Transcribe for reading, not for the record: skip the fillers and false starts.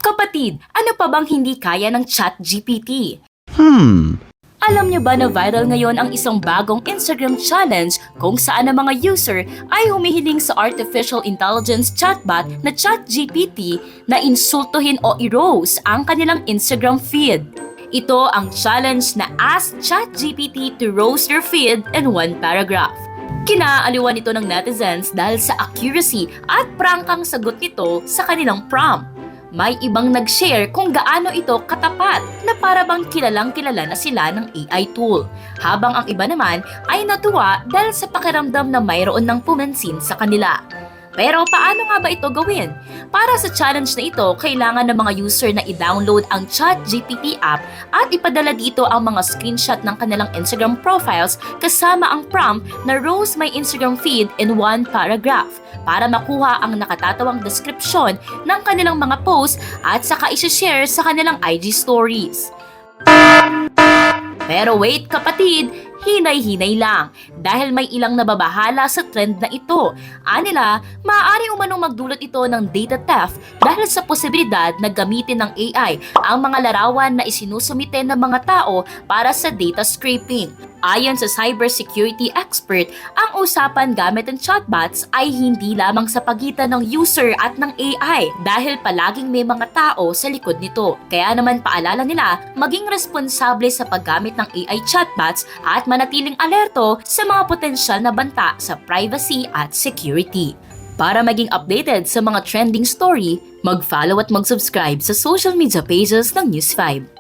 Kapatid, ano pa bang hindi kaya ng ChatGPT? Hmm. Alam niyo ba na viral ngayon ang isang bagong Instagram challenge kung saan ang mga user ay humihiling sa artificial intelligence chatbot na ChatGPT na insultuhin o i-roast ang kanilang Instagram feed. Ito ang challenge na Ask ChatGPT to roast your feed in one paragraph. Kinaaliwan ito ng netizens dahil sa accuracy at prangkang sagot nito sa kanilang prompt. May ibang nag-share kung gaano ito katapat na para bang kilalang-kilala na sila ng AI tool. Habang ang iba naman ay natuwa dahil sa pakiramdam na mayroon ng pumansin sa kanila. Pero paano nga ba ito gawin? Para sa challenge na ito, kailangan ng mga user na i-download ang ChatGPT app at ipadala dito ang mga screenshot ng kanilang Instagram profiles kasama ang prompt na roast my Instagram feed in one paragraph para makuha ang nakatatawang description ng kanilang mga posts at saka isi-share sa kanilang IG stories. Pero wait kapatid, hinay-hinay lang dahil may ilang nababahala sa trend na ito. Anila, maaari umanong magdulot ito ng data theft dahil sa posibilidad na gamitin ng AI ang mga larawan na isinusumite ng mga tao para sa data scraping. Ayon sa cybersecurity expert, ang usapan gamit ng chatbots ay hindi lamang sa pagitan ng user at ng AI dahil palaging may mga tao sa likod nito. Kaya naman paalala nila maging responsable sa paggamit ng AI chatbots at manatiling alerto sa mga potensyal na banta sa privacy at security. Para maging updated sa mga trending story, mag-follow at mag-subscribe sa social media pages ng News 5.